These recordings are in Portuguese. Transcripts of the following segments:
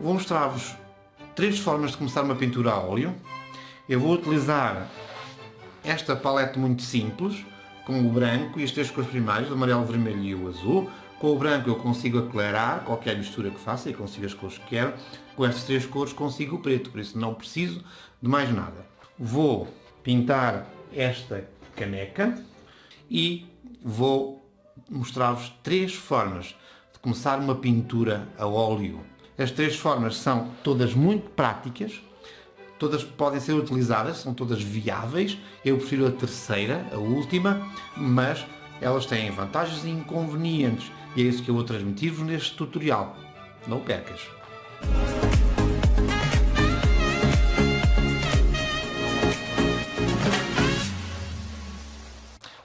Vou mostrar-vos 3 formas de começar uma pintura a óleo. Eu vou utilizar esta paleta muito simples, com o branco e as 3 cores primárias, o amarelo, o vermelho e o azul. Com o branco eu consigo aclarar qualquer mistura que faça e consigo as cores que quero. Com estas 3 cores consigo o preto, por isso não preciso de mais nada. Vou pintar esta caneca e vou mostrar-vos 3 formas de começar uma pintura a óleo. As 3 formas são todas muito práticas, todas podem ser utilizadas, são todas viáveis. Eu prefiro a terceira, a última, mas elas têm vantagens e inconvenientes e é isso que eu vou transmitir-vos neste tutorial. Não percas!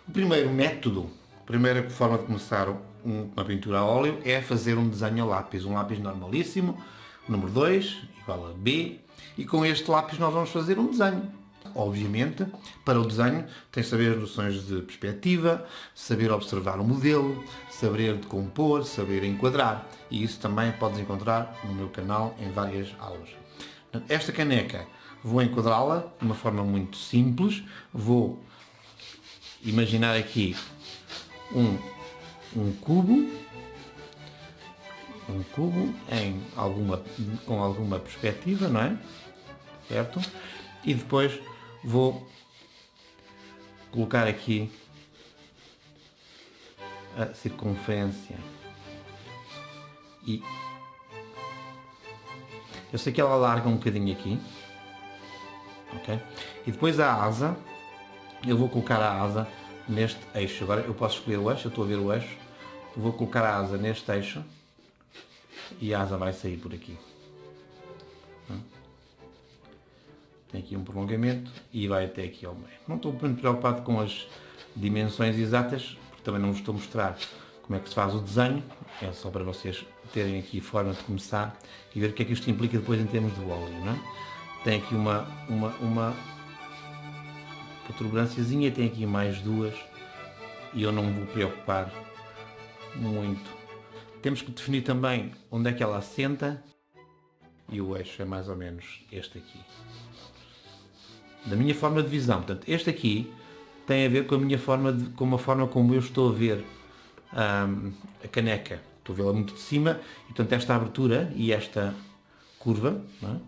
O primeiro método, a primeira forma de começar uma pintura a óleo é fazer um desenho a lápis. Um lápis normalíssimo, número 2, igual a B, e com este lápis nós vamos fazer um desenho. Obviamente, para o desenho tens de saber as noções de perspectiva, saber observar o modelo, saber decompor, saber enquadrar. E isso também podes encontrar no meu canal em várias aulas. Esta caneca vou enquadrá-la de uma forma muito simples. Vou imaginar aqui um cubo com alguma perspectiva, não é? Certo? E depois vou colocar aqui a circunferência e eu sei que ela larga um bocadinho aqui, ok? E depois a asa, eu vou colocar a asa neste eixo. Agora eu posso escolher o eixo, eu estou a ver o eixo, eu vou colocar a asa neste eixo e a asa vai sair por aqui. Tem aqui um prolongamento e vai até aqui ao meio. Não estou muito preocupado com as dimensões exatas, porque também não vos estou a mostrar como é que se faz o desenho. É só para vocês terem aqui forma de começar e ver o que é que isto implica depois em termos de óleo, não é? Tem aqui uma protuberânciazinha, tem aqui mais 2 e eu não me vou preocupar muito. Temos que definir também onde é que ela assenta e o eixo é mais ou menos este aqui. Da minha forma de visão, portanto, este aqui tem a ver com a minha forma, com a forma como eu estou a ver a caneca. Estou a vê-la muito de cima e, portanto, esta abertura e esta curva, não é?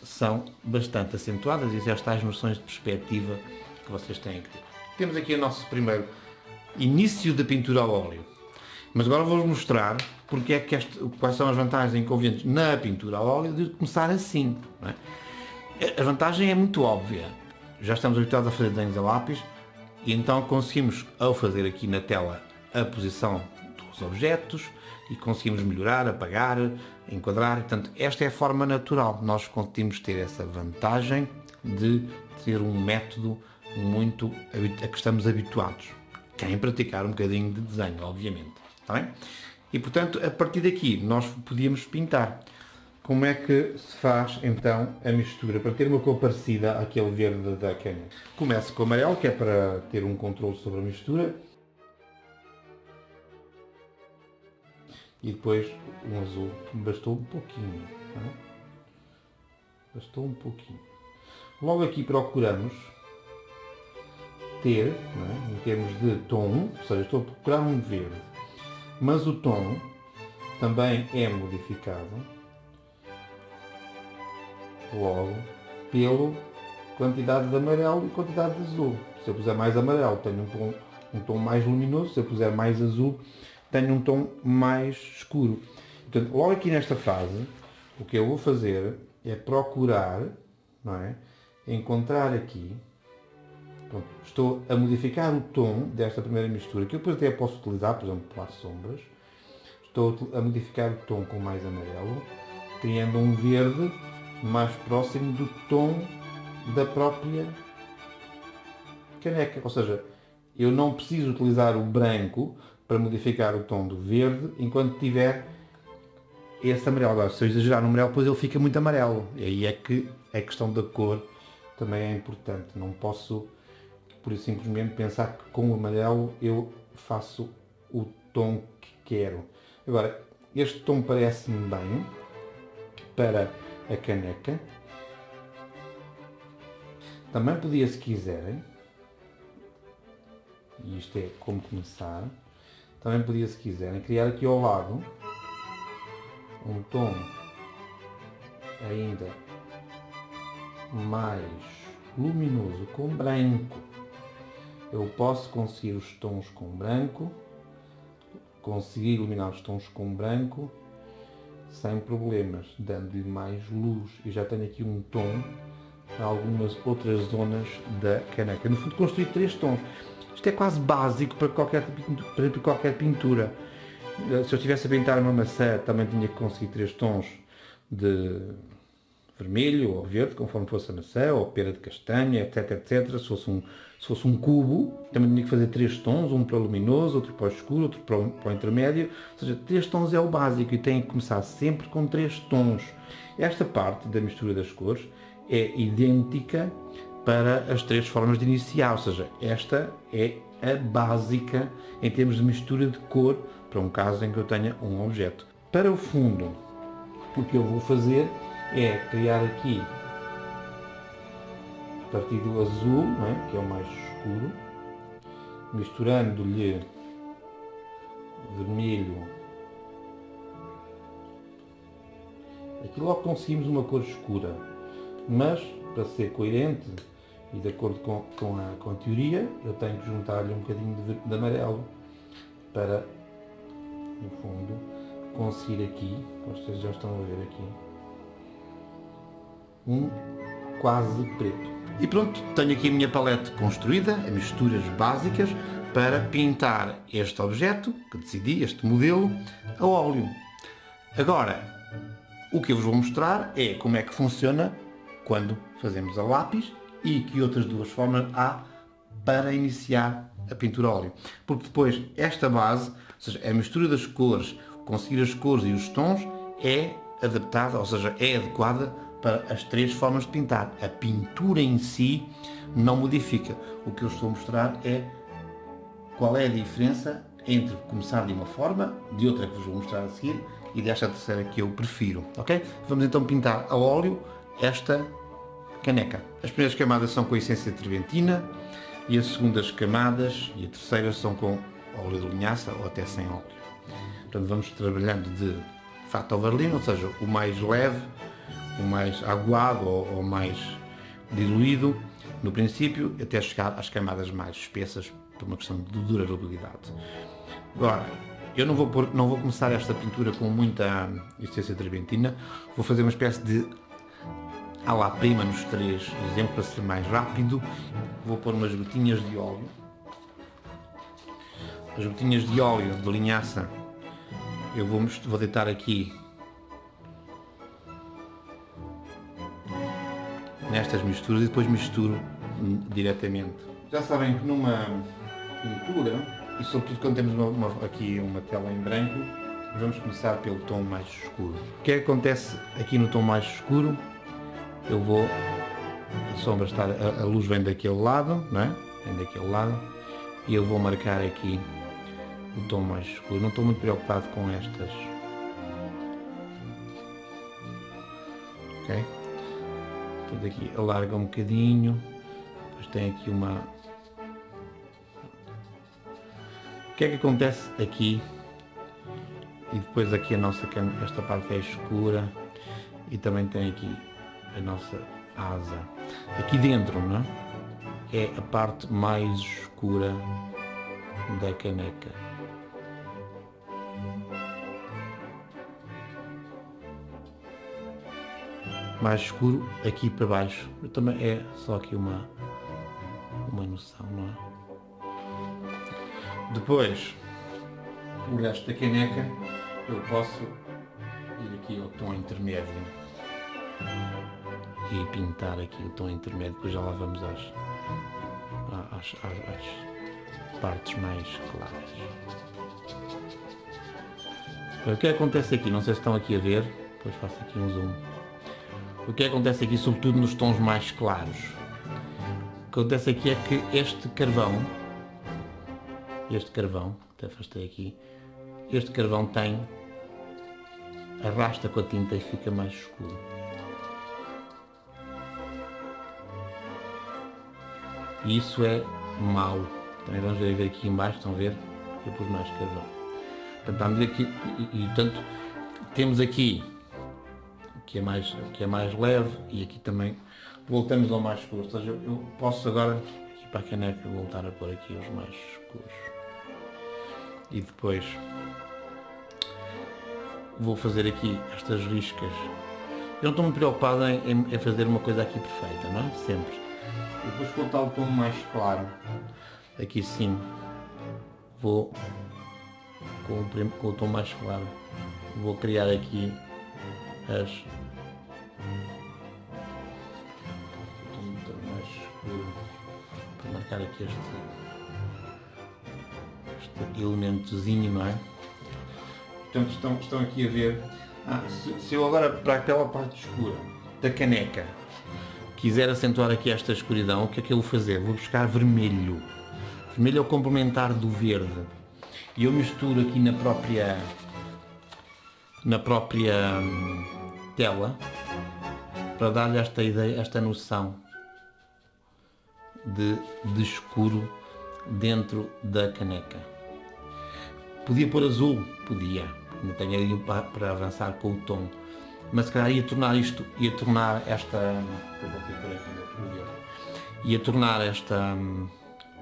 São bastante acentuadas e estas noções de perspectiva que vocês têm que ter. Temos aqui o nosso primeiro início da pintura ao óleo. Mas agora vou-vos mostrar porque é que quais são as vantagens e inconvenientes na pintura ao óleo de começar assim, não é? A vantagem é muito óbvia. Já estamos habituados a fazer desenhos a lápis e então conseguimos, ao fazer aqui na tela a posição dos objetos e conseguimos melhorar, apagar, enquadrar. Portanto, esta é a forma natural. Nós conseguimos ter essa vantagem de ter um método muito a que estamos habituados. Quem praticar um bocadinho de desenho, obviamente. Está bem? E, portanto, a partir daqui nós podíamos pintar. Como é que se faz então a mistura para ter uma cor parecida àquele verde da caneca? Começo com o amarelo, que é para ter um controle sobre a mistura. E depois um azul, que me bastou um pouquinho. Não é? Bastou um pouquinho. Logo aqui procuramos ter, não é? Em termos de tom, ou seja, estou a procurar um verde, mas o tom também é modificado logo pela quantidade de amarelo e quantidade de azul. Se eu puser mais amarelo, tenho um tom mais luminoso. Se eu puser mais azul, tenho um tom mais escuro. Portanto, logo aqui nesta fase, o que eu vou fazer é procurar, não é? Encontrar aqui. Pronto, estou a modificar o tom desta primeira mistura, que eu depois até posso utilizar, por exemplo, para as sombras. Estou a modificar o tom com mais amarelo, criando um verde mais próximo do tom da própria caneca. Ou seja, eu não preciso utilizar o branco para modificar o tom do verde enquanto tiver esse amarelo. Agora, se eu exagerar no amarelo, depois ele fica muito amarelo. E aí é que a questão da cor também é importante. Não posso, por isso, simplesmente pensar que com o amarelo eu faço o tom que quero. Agora, este tom parece-me bem. para a caneca. Também podia, se quiserem, e isto é como começar, também podia, se quiserem, criar aqui ao lado um tom ainda mais luminoso com branco. Eu posso conseguir os tons com branco, conseguir iluminar os tons com branco sem problemas, dando-lhe mais luz. Eu já tenho aqui um tom em algumas outras zonas da caneca. No fundo, construí 3 tons. Isto é quase básico para qualquer pintura. Se eu estivesse a pintar uma maçã, também tinha que conseguir 3 tons de vermelho ou verde, conforme fosse a maçã, ou pera de castanha, etc, etc. Se fosse um cubo, também tinha que fazer 3 tons, um para o luminoso, outro para o escuro, outro para o intermédio. Ou seja, 3 tons é o básico e tem que começar sempre com 3 tons. Esta parte da mistura das cores é idêntica para as 3 formas de iniciar, ou seja, esta é a básica em termos de mistura de cor para um caso em que eu tenha um objeto. Para o fundo, o que eu vou fazer é criar aqui, a partir do azul, não é? Que é o mais escuro, misturando-lhe vermelho. Aqui logo conseguimos uma cor escura, mas para ser coerente e de acordo com a teoria, eu tenho que juntar-lhe um bocadinho de amarelo para, no fundo, conseguir aqui, vocês já estão a ver aqui, um quase preto. E pronto, tenho aqui a minha palete construída, as misturas básicas para pintar este objeto, que decidi, este modelo, a óleo. Agora, o que eu vos vou mostrar é como é que funciona quando fazemos a lápis e que outras 2 formas há para iniciar a pintura a óleo. Porque depois esta base, ou seja, a mistura das cores, conseguir as cores e os tons, é adaptada, ou seja, é adequada para as 3 formas de pintar. A pintura em si não modifica. O que eu estou a mostrar é qual é a diferença entre começar de uma forma, de outra que vos vou mostrar a seguir, e desta terceira que eu prefiro, ok? Vamos então pintar a óleo esta caneca. As primeiras camadas são com a essência de trebentina e as segundas camadas e a terceira são com óleo de linhaça ou até sem óleo. Portanto, vamos trabalhando de fato overlino, ou seja, o mais leve, o mais aguado ou mais diluído no princípio, até chegar às camadas mais espessas por uma questão de durabilidade. Agora, eu não vou começar esta pintura com muita essência de trebentina, vou fazer uma espécie de à la prima nos 3 exemplos para ser mais rápido. Vou pôr umas gotinhas de óleo. As gotinhas de óleo de linhaça eu vou deitar aqui nestas misturas e depois misturo diretamente. Já sabem que numa pintura, e sobretudo quando temos aqui uma tela em branco, vamos começar pelo tom mais escuro. O que é que acontece aqui no tom mais escuro? Eu vou, a sombra está, a luz vem daquele lado, não é? Vem daquele lado, e eu vou marcar aqui o tom mais escuro. Não estou muito preocupado com estas. Ok? Depois aqui alarga um bocadinho, depois tem aqui uma... O que é que acontece aqui? E depois aqui esta parte é escura e também tem aqui a nossa asa. Aqui dentro, não é? É a parte mais escura da caneca. Mais escuro aqui para baixo. Também é só aqui uma noção, não é? Depois, o resto da caneca, eu posso ir aqui ao tom intermédio e pintar aqui o tom intermédio, depois já lá vamos às partes mais claras. O que acontece aqui, não sei se estão aqui a ver, depois faço aqui um zoom. O que acontece aqui, sobretudo nos tons mais claros, o que acontece aqui é que este carvão, até afastei aqui, este carvão tem arrasta com a tinta e fica mais escuro. E isso é mau. Também vamos ver aqui em baixo, estão a ver? Eu pus mais carvão. Portanto, à medida que, portanto, temos aqui que é mais leve e aqui também voltamos ao mais escuro. Ou seja, eu posso agora, aqui para a caneca, voltar a pôr aqui os mais escuros. E depois vou fazer aqui estas riscas. Eu não estou muito preocupado em fazer uma coisa aqui perfeita, não é? Sempre. E depois com o tal tom mais claro, aqui sim, vou com o tom mais claro, vou criar aqui as o tom mais escuro para marcar aqui este elementozinho, não é? Portanto, estão aqui a ver. Se eu agora para aquela parte escura da caneca quiser acentuar aqui esta escuridão, o que é que eu vou fazer? Vou buscar vermelho. Vermelho é o complementar do verde. E eu misturo aqui na própria tela para dar-lhe esta ideia, esta noção de escuro dentro da caneca. Podia pôr azul? Podia. Ainda tenho ali para avançar com o tom. Mas se calhar ia tornar esta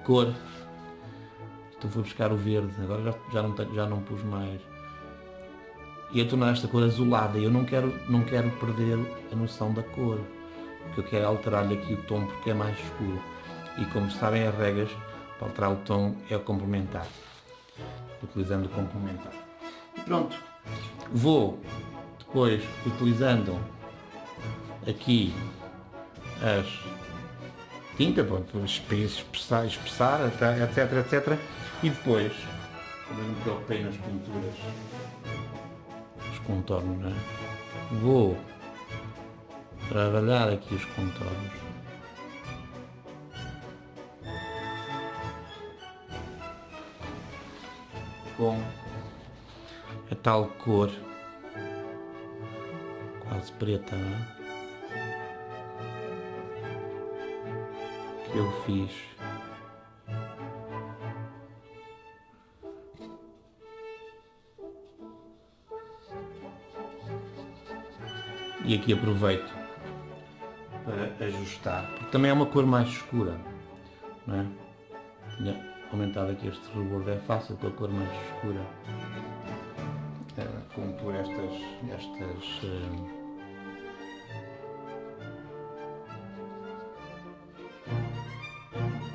cor. Então vou buscar o verde, agora já não pus mais. Ia tornar esta cor azulada e eu não quero perder a noção da cor. O que eu quero é alterar-lhe aqui o tom porque é mais escuro. E como sabem as regras, para alterar o tom é o complementar. Utilizando o complementar. E pronto. Vou depois utilizando aqui as tinta, pronto, espessar, etc. E depois, como eu me preocupei nas pinturas, os contornos, né? Vou trabalhar aqui os contornos. Com a tal cor quase preta, não é? Que eu fiz. E aqui aproveito para ajustar, porque também é uma cor mais escura, não é? Tinha aumentado aqui este rubor, é fácil com a cor mais escura compor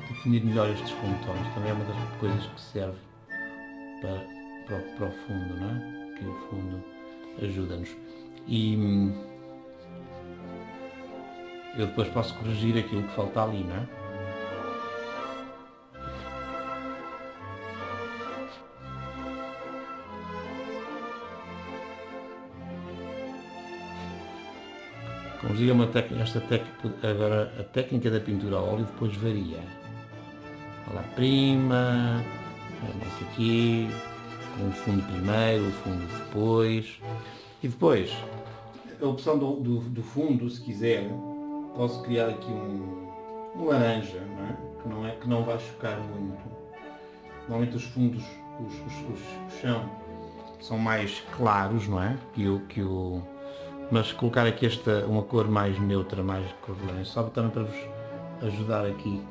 definir melhor estes contornos. Também é uma das coisas que serve para o fundo, não é? Que o fundo ajuda-nos. E eu depois posso corrigir aquilo que falta ali, não é? Como digo, agora a técnica da pintura a óleo depois varia. Olha lá, prima, não sei o quê, com o fundo primeiro, o fundo depois. E depois, a opção do fundo, se quiser, posso criar aqui um laranja, não é? Que não vai chocar muito. Normalmente os fundos, o chão, são mais claros, não é? Mas colocar aqui uma cor mais neutra, mais cor de laranja, só também para vos ajudar aqui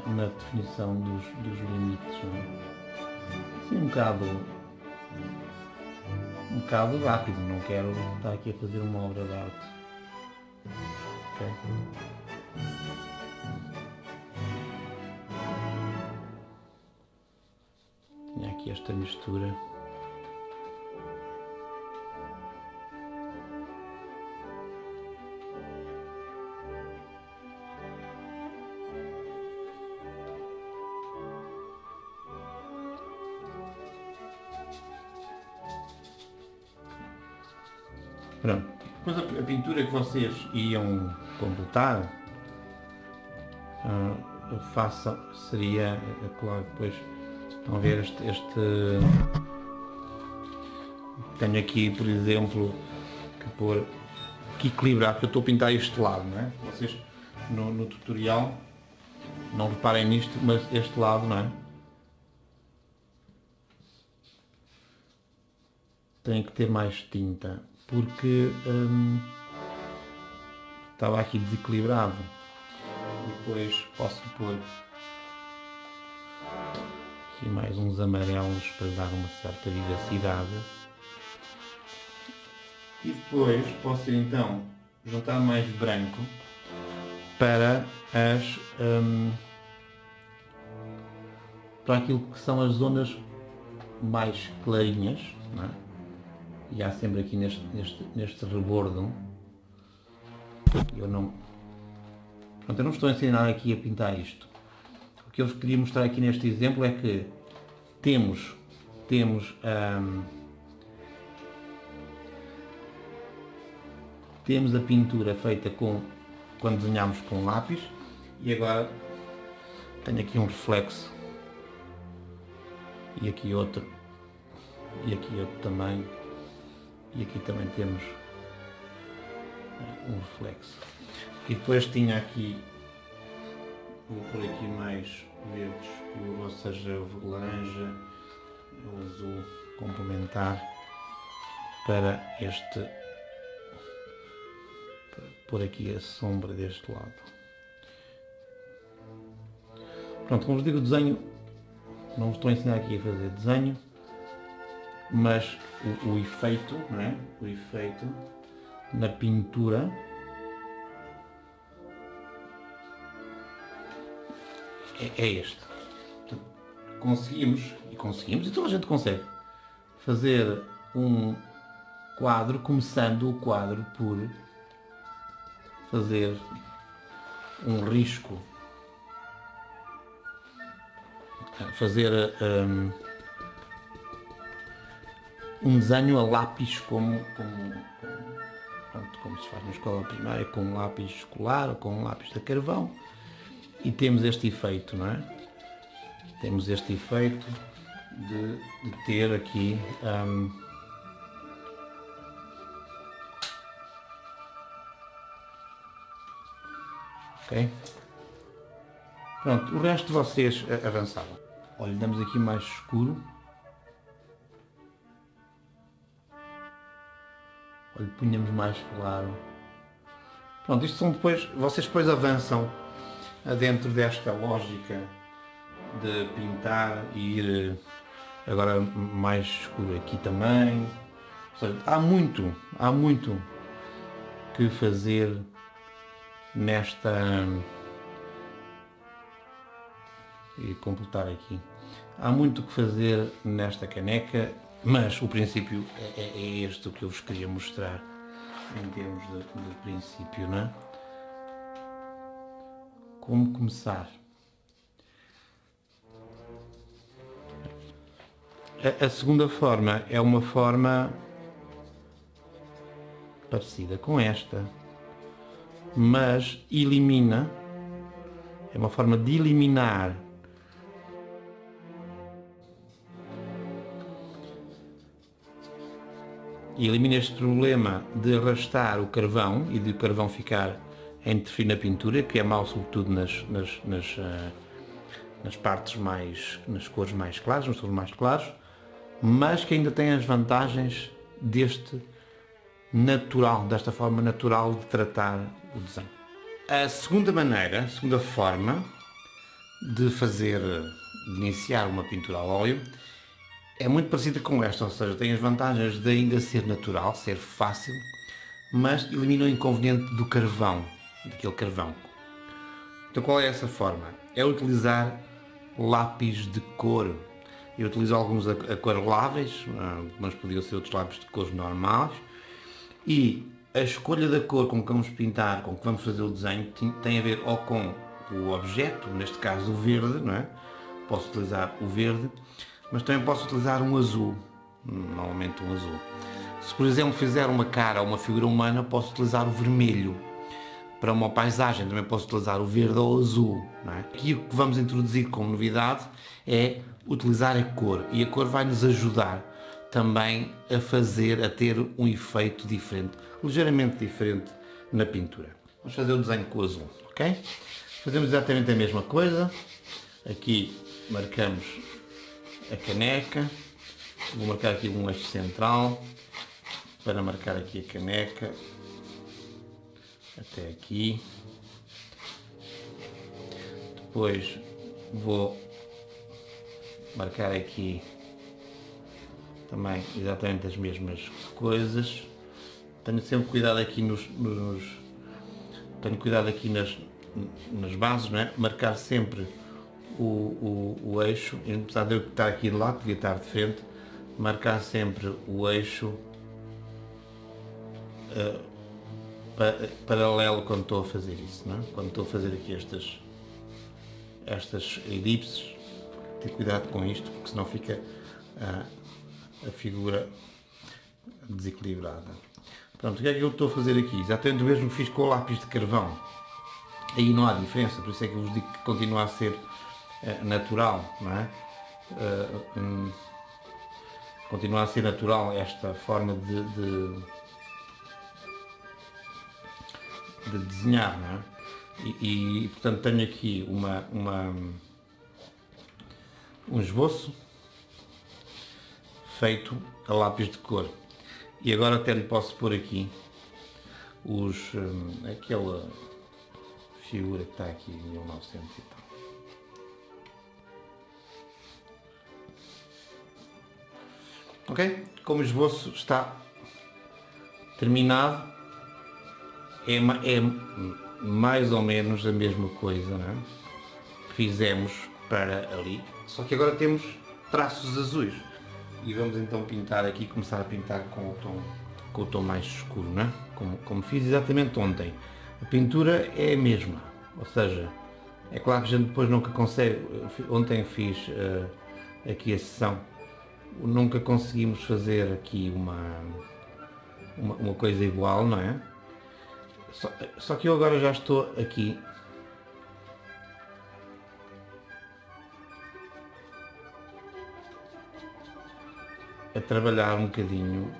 na definição dos limites, não é? Assim um bocado rápido, não quero estar aqui a fazer uma obra de arte. Ok? Tinha aqui esta mistura. Pronto. Depois a pintura que vocês iam completar, seria, claro, depois estão a ver Tenho aqui, por exemplo, que equilibrar, porque eu estou a pintar este lado, não é? Vocês no tutorial não reparem nisto, mas este lado, não é? Tem que ter mais tinta, porque estava aqui desequilibrado. Depois posso pôr aqui mais uns amarelos para dar uma certa vivacidade. E depois posso então juntar mais branco para para aquilo que são as zonas mais clarinhas, não é? E há sempre aqui neste rebordo, eu não estou a ensinar aqui a pintar isto. O que eu vos queria mostrar aqui neste exemplo é que temos a pintura feita quando desenhamos com lápis, e agora tenho aqui um reflexo, e aqui outro também, e aqui também temos um reflexo. E depois tinha aqui, vou pôr aqui mais verde escuro, ou seja, o laranja, o azul complementar para pôr aqui a sombra deste lado. Pronto, como vos digo, o desenho, não vos estou a ensinar aqui a fazer desenho, mas o efeito, não é? O efeito na pintura é este. Conseguimos, e toda a gente consegue, fazer um quadro, começando o quadro por fazer um risco, fazer um desenho a lápis como se faz na escola primária, com um lápis escolar ou com um lápis de carvão, e temos este efeito, não é? Temos este efeito de ter aqui ok? Pronto, o resto vocês avançavam. Olha, damos aqui mais escuro. Olha, punhamos mais claro. Pronto, isto são vocês depois avançam dentro desta lógica de pintar e ir agora mais escuro aqui também. Ou seja, há muito que fazer nesta, e completar aqui, há muito que fazer nesta caneca, mas o princípio é este que eu vos queria mostrar em termos de princípio, não é? Como começar? A segunda forma é uma forma parecida com esta, mas é uma forma de eliminar este problema de arrastar o carvão e de o carvão ficar a interferir na pintura, que é mau sobretudo nas partes nas cores mais claras, nos tons mais claros, mas que ainda tem as vantagens desta forma natural de tratar o desenho. A segunda forma de iniciar uma pintura a óleo é muito parecida com esta, ou seja, tem as vantagens de ainda ser natural, ser fácil, mas elimina o inconveniente do carvão, daquele carvão. Então qual é essa forma? É utilizar lápis de cor. Eu utilizo alguns aquareláveis, mas podiam ser outros lápis de cores normais, e a escolha da cor com que vamos pintar, com que vamos fazer o desenho, tem a ver ou com o objeto, neste caso o verde, não é? Posso utilizar o verde, mas também posso utilizar um azul, normalmente um azul. Se por exemplo fizer uma cara ou uma figura humana, posso utilizar o vermelho. Para uma paisagem também posso utilizar o verde ou o azul, não é? Aqui o que vamos introduzir como novidade é utilizar a cor, e a cor vai nos ajudar também a ter um efeito diferente, ligeiramente diferente na pintura. Vamos fazer o desenho com o azul, ok? Fazemos exatamente a mesma coisa. Aqui marcamos a caneca. Vou marcar aqui um eixo central para marcar aqui a caneca até aqui. Depois vou marcar aqui também exatamente as mesmas coisas. Tenho sempre cuidado aqui tenho cuidado aqui nas bases, não é? Marcar sempre o eixo, apesar de eu estar aqui de lado, devia estar de frente, marcar sempre o eixo paralelo quando estou a fazer isso, não é? Quando estou a fazer aqui estas elipses, ter cuidado com isto, porque senão fica a figura desequilibrada. Pronto, o que é que eu estou a fazer aqui? Exatamente o mesmo fiz com o lápis de carvão. Aí não há diferença, por isso é que eu vos digo que continua a ser natural, não é? Continua a ser natural esta forma de desenhar, não é? E portanto tenho aqui um esboço feito a lápis de cor. E agora até lhe posso pôr aqui aquela figura que está aqui em 1900 e tal. Ok? Como o esboço está terminado, é mais ou menos a mesma coisa, não é? Que fizemos para ali, só que agora temos traços azuis. E vamos então pintar aqui, começar a pintar com o tom mais escuro, não é? Como fiz exatamente ontem. A pintura é a mesma, ou seja, é claro que a gente depois nunca consegue. Ontem fiz aqui a sessão, nunca conseguimos fazer aqui uma coisa igual, não é? Só que eu agora já estou aqui a trabalhar um bocadinho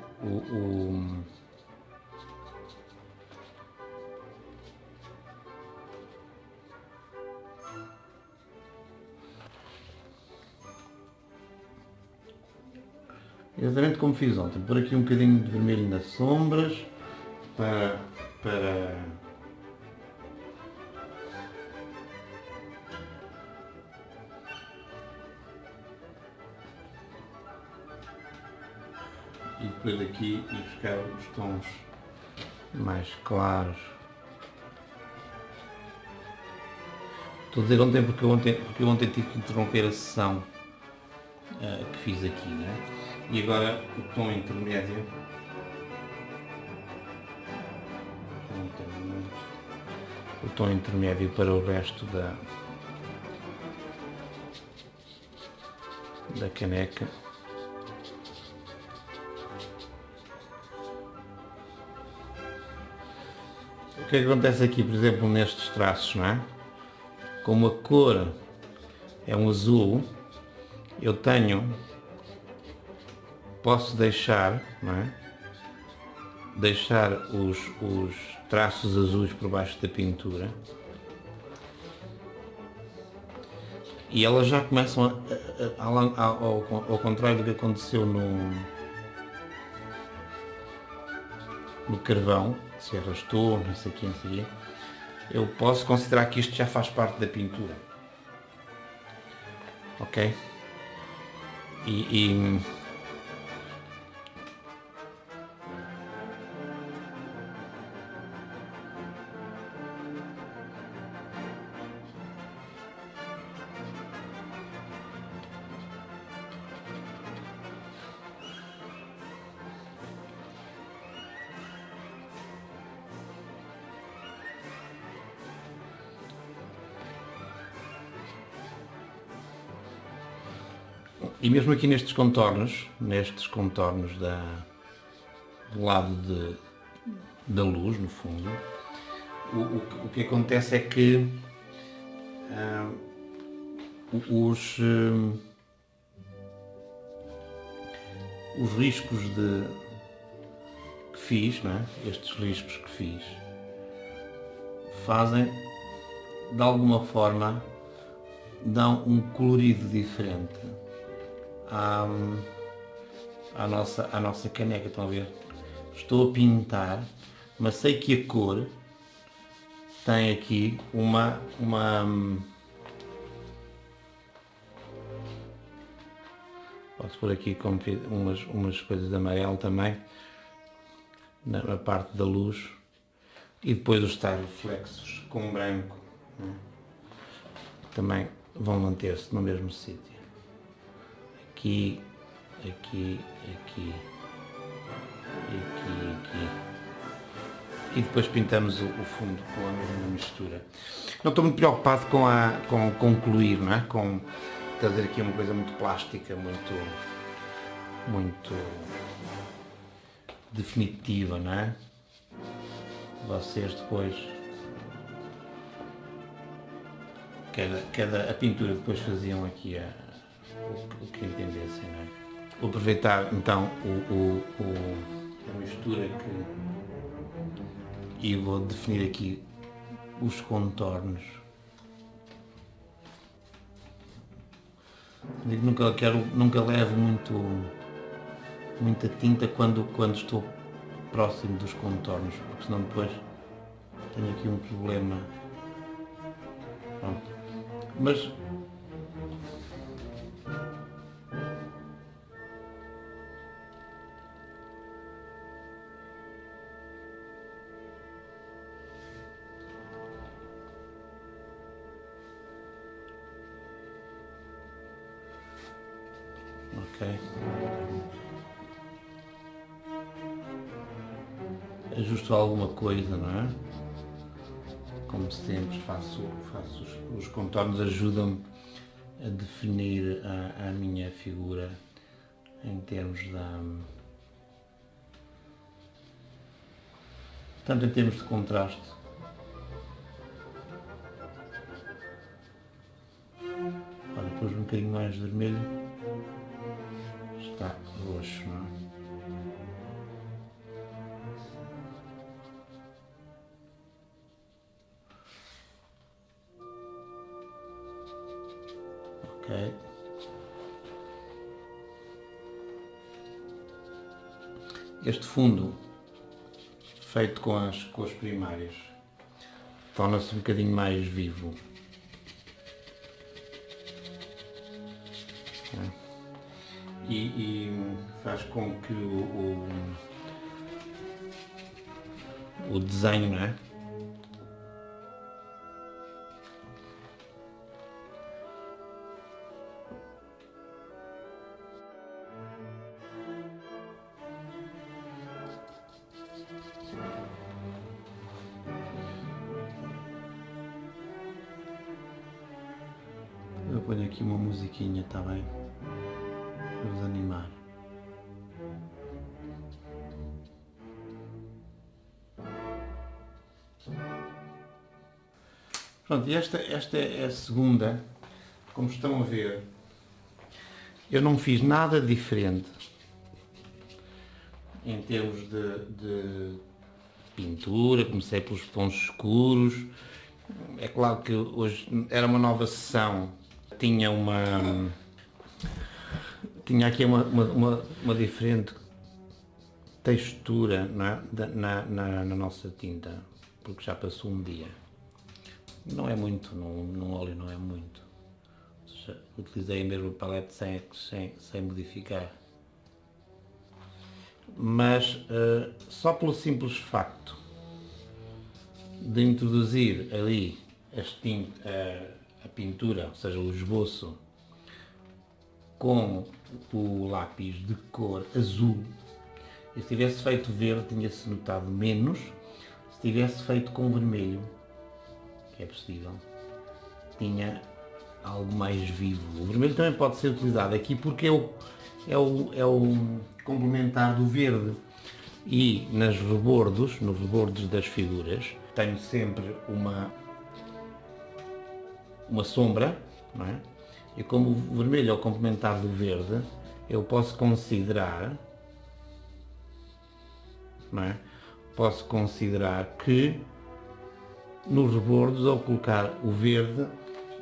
exatamente como fiz ontem, por aqui um bocadinho de vermelho nas sombras para e depois aqui ir buscar os tons mais claros. Estou a dizer ontem porque eu ontem tive que interromper a sessão que fiz aqui, né? E agora o tom intermédio. O tom intermédio para o resto da caneca. O que é que acontece aqui, por exemplo, nestes traços, não é? Como a cor é um azul, eu posso deixar, não é? Deixar os traços azuis por baixo da pintura e elas já começam ao contrário do que aconteceu no carvão, se arrastou, não sei o quê, eu posso considerar que isto já faz parte da pintura, ok? E mesmo aqui nestes contornos do lado da luz, no fundo, o que acontece é que os riscos que fiz, não é? Estes riscos que fiz, fazem, de alguma forma, dão um colorido diferente à nossa caneca. Estão a ver? Estou a pintar, mas sei que a cor tem aqui posso pôr aqui como umas coisas de amarelo também na parte da luz, e depois os tais reflexos com branco, né? Também vão manter-se no mesmo sítio. Aqui, aqui, aqui, aqui, aqui. E depois pintamos o fundo com a mesma mistura. Não estou muito preocupado com concluir, não é? Com trazer aqui uma coisa muito plástica, muito definitiva, não é? Vocês depois, a pintura depois faziam aqui o que entendessem, não é? Vou aproveitar então a mistura e vou definir aqui os contornos. Digo, nunca levo muita tinta quando estou próximo dos contornos, porque senão depois tenho aqui um problema. Pronto. Mas ok. Ajusto alguma coisa, não é? Como sempre faço os contornos, ajudam-me a definir a minha figura em termos tanto em termos de contraste. Olha, depois um bocadinho mais de vermelho, está roxo, não é? Ok. Este fundo, feito com as primárias, torna-se um bocadinho mais vivo. E faz com que o desenho, não é? Eu ponho aqui uma musiquinha, está bem? Para vos animar. Pronto, e esta é a segunda. Como estão a ver, eu não fiz nada diferente em termos de pintura. Comecei pelos tons escuros. É claro que hoje era uma nova sessão, tinha aqui uma diferente textura, não é? na nossa tinta, porque já passou um dia. Não é muito, no óleo não é muito. Ou seja, utilizei a mesma palete sem modificar. Mas só pelo simples facto de introduzir ali a pintura, ou seja, o esboço, com o lápis de cor azul, e se tivesse feito verde tinha-se notado menos. Se tivesse feito com vermelho, que é possível, tinha algo mais vivo. O vermelho também pode ser utilizado aqui porque é o complementar do verde. E nos rebordos das figuras, tenho sempre uma sombra, não é? E como o vermelho é o complementar do verde, eu posso considerar, não é? Posso considerar que nos rebordos, ao colocar o verde,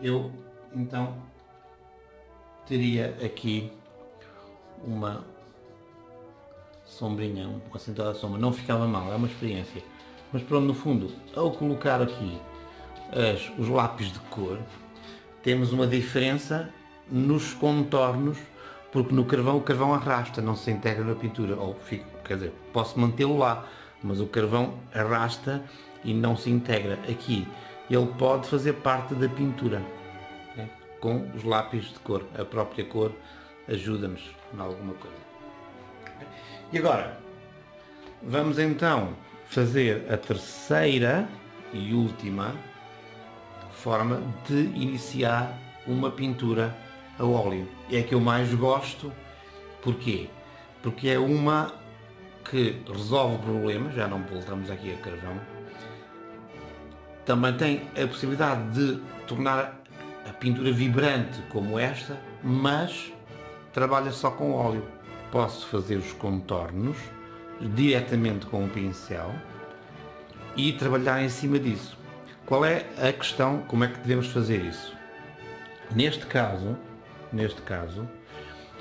eu então teria aqui uma sombrinha, uma acentuada sombra. Não ficava mal, é uma experiência. Mas pronto, no fundo, ao colocar aqui os lápis de cor, temos uma diferença nos contornos, porque no carvão o carvão arrasta, não se integra na pintura, ou fica, quer dizer, posso mantê-lo lá, mas o carvão arrasta e não se integra. Aqui ele pode fazer parte da pintura, né? Com os lápis de cor, a própria cor ajuda-nos em alguma coisa. E agora vamos então fazer a terceira e última forma de iniciar uma pintura a óleo. É a que eu mais gosto. Porquê? Porque é uma que resolve o problema, já não voltamos aqui a carvão. Também tem a possibilidade de tornar a pintura vibrante como esta, mas trabalha só com óleo. Posso fazer os contornos diretamente com o pincel e trabalhar em cima disso. Qual é a questão? Como é que devemos fazer isso? Neste caso,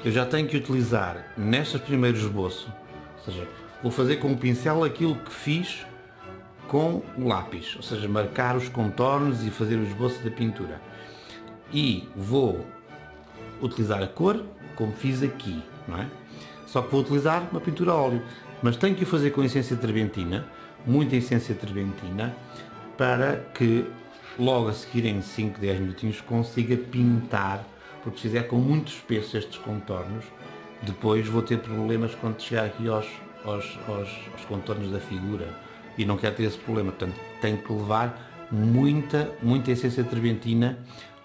eu já tenho que utilizar nestes primeiros esboços, ou seja, vou fazer com o pincel aquilo que fiz com o lápis, ou seja, marcar os contornos e fazer o esboço da pintura. E vou utilizar a cor como fiz aqui, não é? Só que vou utilizar uma pintura a óleo, mas tenho que o fazer com essência terbentina, muita essência terbentina, para que logo a seguir em 5, 10 minutinhos consiga pintar, porque se fizer com muito espesso estes contornos, depois vou ter problemas quando chegar aqui aos contornos da figura e não quero ter esse problema. Portanto, tenho que levar muita essência terbentina,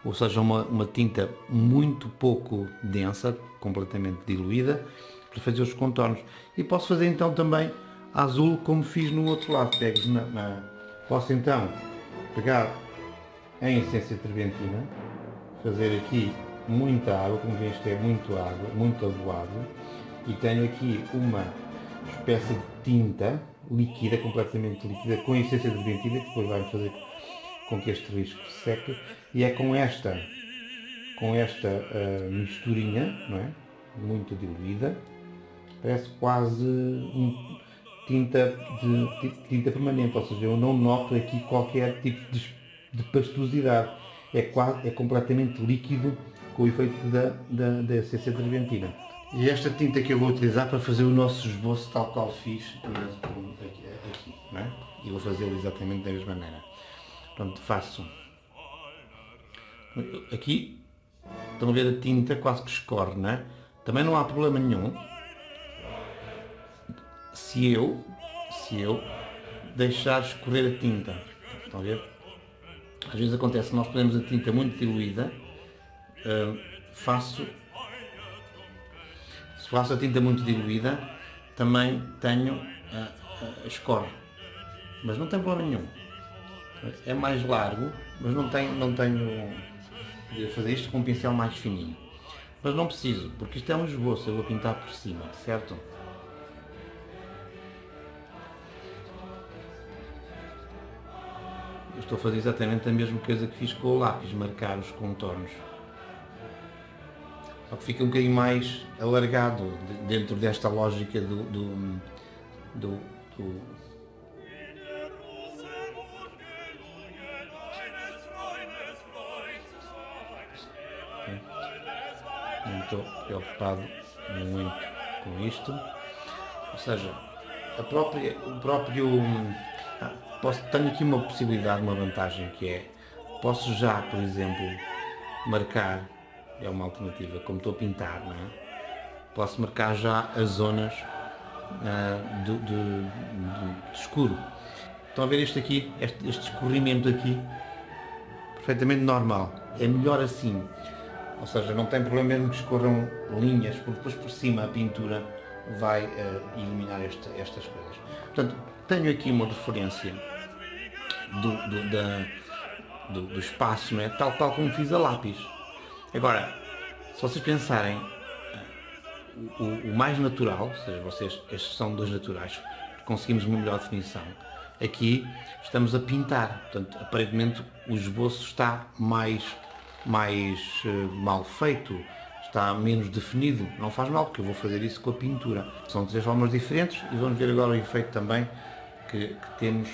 ou seja, uma tinta muito pouco densa, completamente diluída, para fazer os contornos. E posso fazer então também azul como fiz no outro lado. Posso então pegar em essência terbentina, fazer aqui muita água, como veem isto é muito água, muito aguado, e tenho aqui uma espécie de tinta líquida, completamente líquida, com essência terbentina, que depois vai fazer com que este risco seque, e é com esta misturinha, não é? Muito diluída, parece quase tinta permanente, ou seja, eu não noto aqui qualquer tipo de pastosidade, é completamente líquido com o efeito da essência terbentina. E esta tinta que eu vou utilizar para fazer o nosso esboço tal qual fiz aqui, não é? E vou fazê-lo exatamente da mesma maneira. Portanto, faço aqui, estão a ver a tinta quase que escorre, não é? Também não há problema nenhum se eu deixar escorrer a tinta. Estão a ver? Às vezes acontece que nós podemos a tinta muito diluída, se faço a tinta muito diluída, também tenho escorre, mas não tem problema nenhum. É mais largo, mas não tenho de fazer isto com um pincel mais fininho. Mas não preciso, porque isto é um esboço, eu vou pintar por cima, certo? Eu estou a fazer exatamente a mesma coisa que fiz com o lápis, marcar os contornos. Só que fica um bocadinho mais alargado dentro desta lógica Não estou preocupado muito com isto. Ou seja, tenho aqui uma possibilidade, uma vantagem, que é, posso já, por exemplo, marcar, é uma alternativa, como estou a pintar, não é? Posso marcar já as zonas de escuro. Estão a ver isto aqui, este escorrimento aqui, perfeitamente normal. É melhor assim, ou seja, não tem problema mesmo que escorram linhas, porque depois por cima a pintura vai iluminar estas coisas. Portanto, tenho aqui uma referência do espaço, não é? Tal como fiz a lápis. Agora, se vocês pensarem, o mais natural, ou seja, estes são dois naturais, conseguimos uma melhor definição. Aqui estamos a pintar, portanto, aparentemente o esboço está mais mal feito, está menos definido. Não faz mal, porque eu vou fazer isso com a pintura. São três formas diferentes e vamos ver agora o efeito também que temos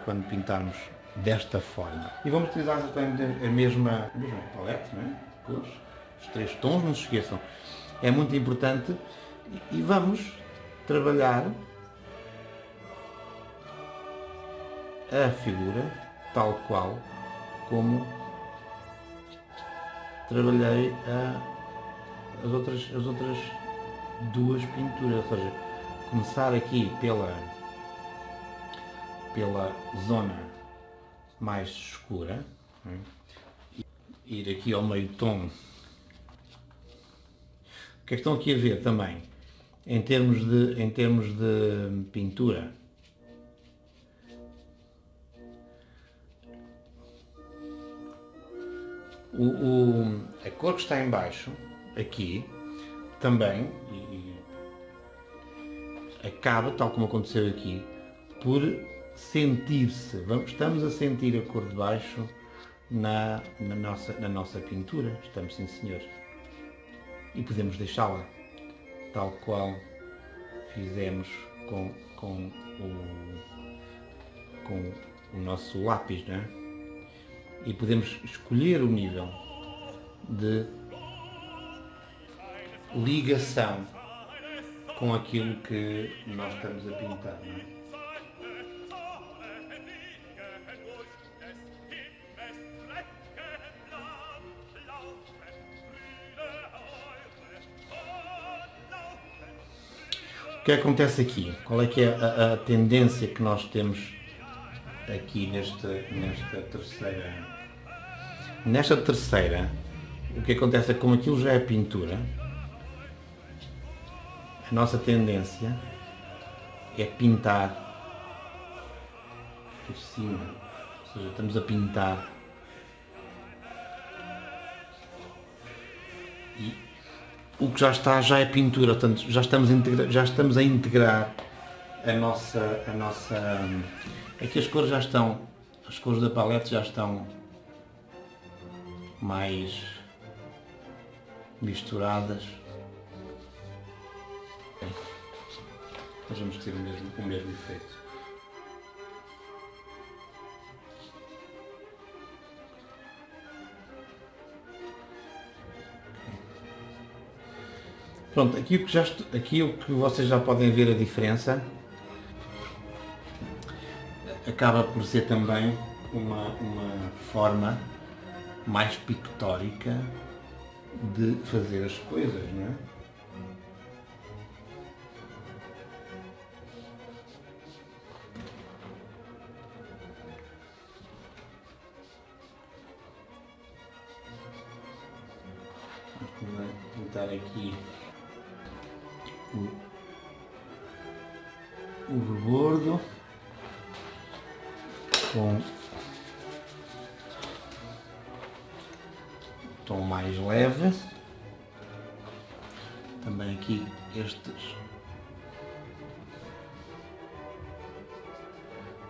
quando pintarmos desta forma. E vamos utilizar exatamente a mesma palete, não é? Cores, os três tons, não se esqueçam. É muito importante e vamos trabalhar a figura tal qual como trabalhei as outras duas pinturas, ou seja, começar aqui pela zona mais escura, ir aqui ao meio tom. O que é que estão aqui a ver também, em termos de pintura? A cor que está em baixo, aqui, também, acaba, tal como aconteceu aqui, por sentir-se, estamos a sentir a cor de baixo na nossa pintura, estamos, sim senhor. E podemos deixá-la tal qual fizemos com o nosso lápis, não é? E podemos escolher o nível de ligação com aquilo que nós estamos a pintar, não é? O que acontece aqui? Qual é que é a tendência que nós temos aqui nesta terceira? Nesta terceira, o que acontece é que como aquilo já é pintura, a nossa tendência é pintar por cima, ou seja, estamos a pintar e o que já está já é pintura, portanto já estamos a integrar a nossa aqui as cores já estão, as cores da palete já estão mais misturadas. Nós vamos ter o mesmo efeito. Pronto, aqui o que vocês já podem ver a diferença acaba por ser também uma forma mais pictórica de fazer as coisas, não é? Vamos pintar aqui o rebordo com tom mais leve. Também aqui estes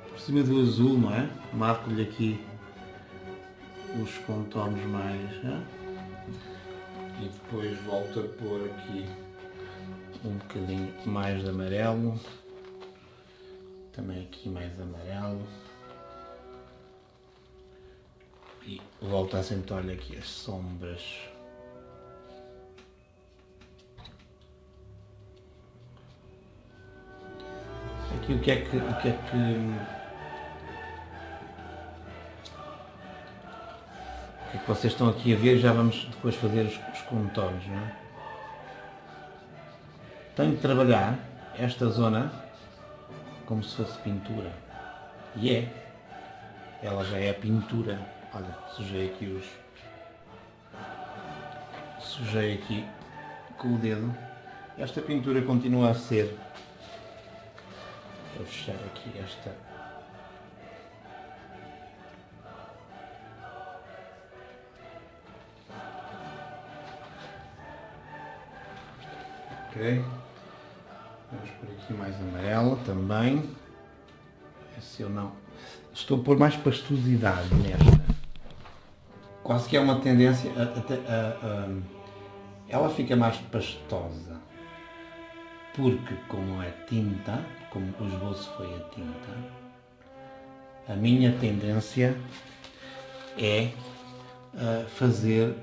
por cima do azul, não é? Marco-lhe aqui os contornos mais, e depois volto a pôr aqui um bocadinho mais de amarelo, também aqui mais amarelo, e volto a acentuar-lhe aqui as sombras. Aqui o que é que vocês estão aqui a ver, já vamos depois fazer os contornos, não é? Tenho de trabalhar esta zona como se fosse pintura. E ela já é pintura. Olha, sujei aqui com o dedo. Esta pintura continua a ser. Vou fechar aqui esta. Ok. Vamos por aqui mais amarela também. Se eu não... Estou a pôr mais pastosidade nesta. Quase que é uma tendência ela fica mais pastosa. Porque como é tinta, como o esboço foi a tinta, a minha tendência é fazer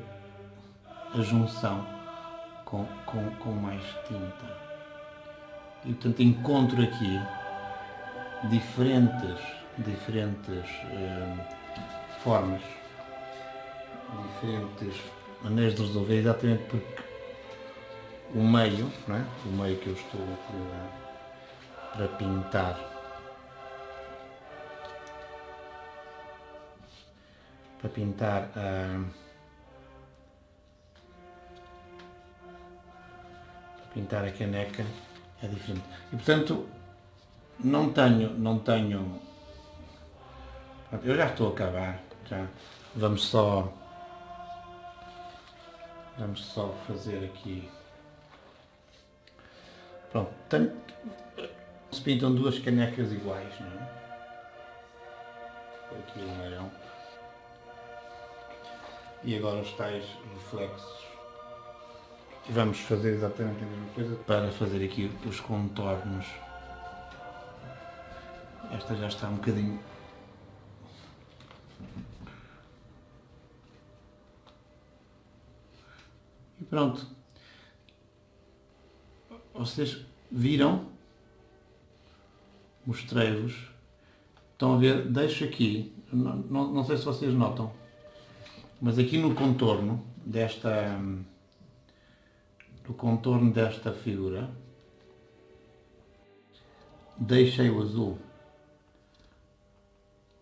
a junção com mais tinta. E portanto encontro aqui diferentes formas, diferentes maneiras de resolver, exatamente porque o meio, não é? O meio que eu estou a utilizar para pintar a caneca é diferente. E portanto não tenho. Eu já estou a acabar. Já. Vamos só fazer aqui. Pronto, se pintam duas canecas iguais, não é? Aqui o amarelo. E agora os tais reflexos. Vamos fazer exatamente a mesma coisa para fazer aqui os contornos. Esta já está um bocadinho. E pronto. Vocês viram? Mostrei-vos. Estão a ver? Deixo aqui. Não sei se vocês notam. Mas aqui no contorno desta figura deixei o azul.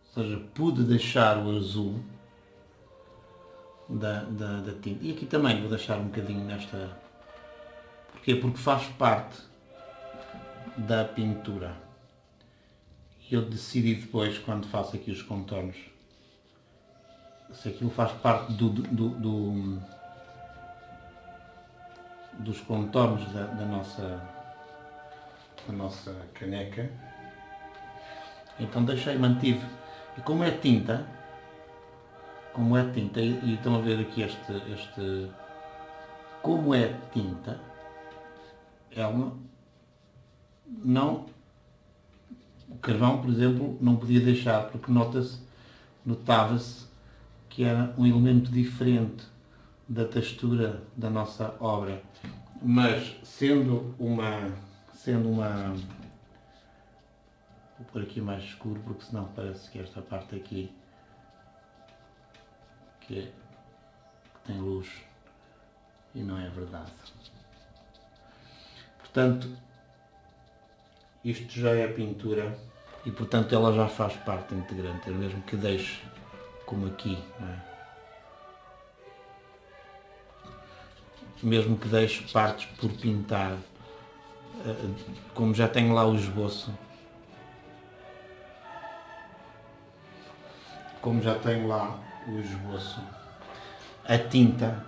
Ou seja, pude deixar o azul da tinta. E aqui também vou deixar um bocadinho nesta. Porquê? Porque faz parte da pintura. E eu decidi depois, quando faço aqui os contornos, se aquilo faz parte dos contornos da nossa caneca, então mantive. E como é tinta, e estão a ver aqui como é tinta, ela não, o carvão, por exemplo, não podia deixar, porque notava-se que era um elemento diferente da textura da nossa obra. Mas sendo uma vou pôr aqui mais escuro, porque senão parece que esta parte aqui que tem luz e não é verdade. Portanto, isto já é pintura e portanto ela já faz parte integrante, mesmo que deixe como aqui, não é? Mesmo que deixe partes por pintar, como já tenho lá o esboço, a tinta,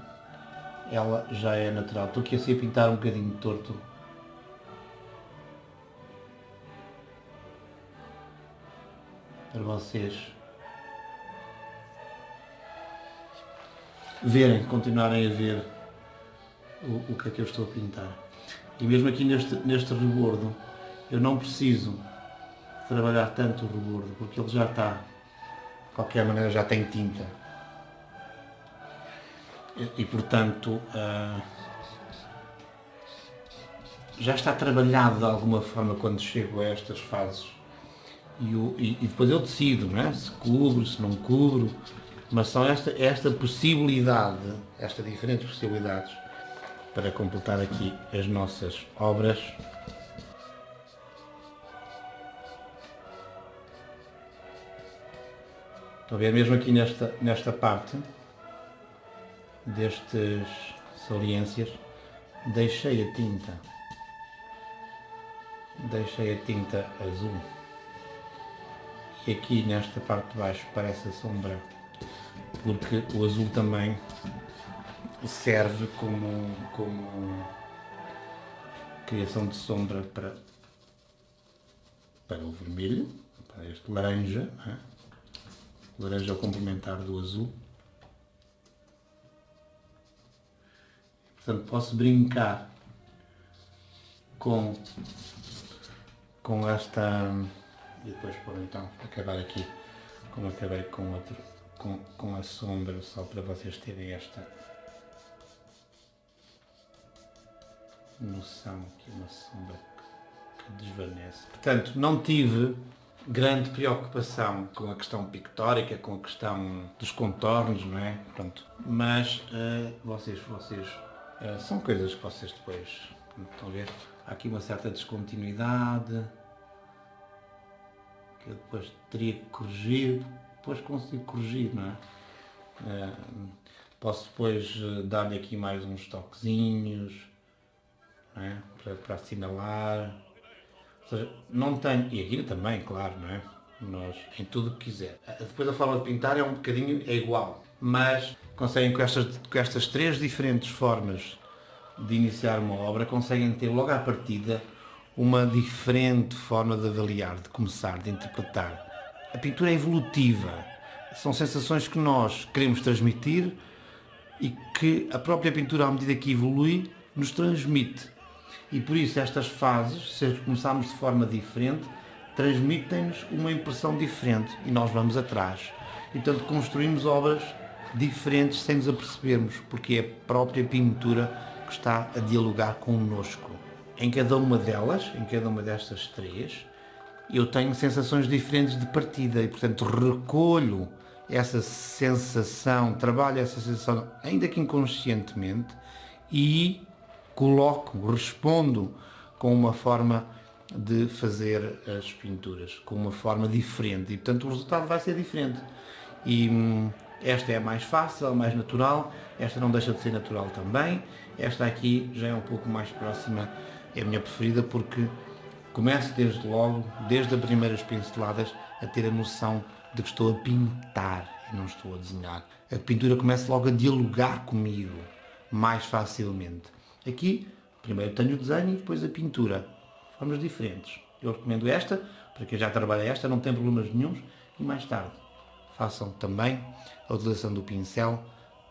ela já é natural. Estou aqui assim a pintar um bocadinho torto. Para vocês verem, continuarem a ver o que é que eu estou a pintar. E mesmo aqui neste rebordo, eu não preciso trabalhar tanto o rebordo, porque ele já está, de qualquer maneira, já tem tinta. E portanto, já está trabalhado de alguma forma quando chego a estas fases. E depois eu decido, não é? Se cubro, se não cubro, mas são esta possibilidade, estas diferentes possibilidades para completar aqui as nossas obras. Estão a ver mesmo aqui nesta parte destes saliências, deixei a tinta azul. E aqui nesta parte de baixo parece a sombra, porque o azul também serve como criação de sombra para o vermelho, para este laranja, não é? O laranja é o complementar do azul. Portanto, posso brincar com esta, e depois por então acabar aqui, como acabei com outro, com a sombra, só para vocês terem esta noção que uma sombra que desvanece. Portanto, não tive grande preocupação com a questão pictórica, com a questão dos contornos, não é? Pronto. Mas vocês são coisas que vocês depois estão a ver. Há aqui uma certa descontinuidade que eu depois teria que corrigir. Depois consigo corrigir, não é? Posso depois dar-lhe aqui mais uns toquezinhos, não é? Para assinalar. Ou seja, não tenho, e aqui também, claro, não é? Nós, em tudo o que quiser. Depois a forma de pintar é um bocadinho, é igual, mas conseguem com estas três diferentes formas de iniciar uma obra, conseguem ter logo à partida uma diferente forma de avaliar, de começar, de interpretar. A pintura é evolutiva, são sensações que nós queremos transmitir e que a própria pintura, à medida que evolui, nos transmite. E por isso estas fases, se começarmos de forma diferente, transmitem-nos uma impressão diferente e nós vamos atrás. E portanto construímos obras diferentes sem nos apercebermos, porque é a própria pintura que está a dialogar connosco. Em cada uma delas, em cada uma destas três, eu tenho sensações diferentes de partida e portanto recolho essa sensação, trabalho essa sensação, ainda que inconscientemente, e coloco, respondo com uma forma de fazer as pinturas, com uma forma diferente, e portanto o resultado vai ser diferente. E esta é a mais fácil, a mais natural, esta não deixa de ser natural também, esta aqui já é um pouco mais próxima, é a minha preferida porque começo desde logo, desde as primeiras pinceladas, a ter a noção de que estou a pintar e não estou a desenhar. A pintura começa logo a dialogar comigo mais facilmente. Aqui, primeiro tenho o desenho e depois a pintura. Formas diferentes. Eu recomendo esta, para quem já trabalha esta, não tem problemas nenhuns. E mais tarde, façam também a utilização do pincel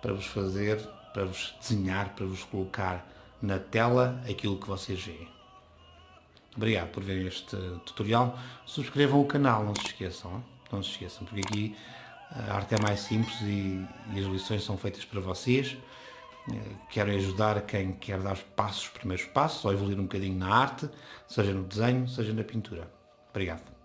para vos fazer, para vos desenhar, para vos colocar na tela aquilo que vocês veem. Obrigado por verem este tutorial. Subscrevam o canal, não se esqueçam. Não se esqueçam, porque aqui a arte é mais simples e as lições são feitas para vocês. Quero ajudar quem quer dar os primeiros passos, ou evoluir um bocadinho na arte, seja no desenho, seja na pintura. Obrigado.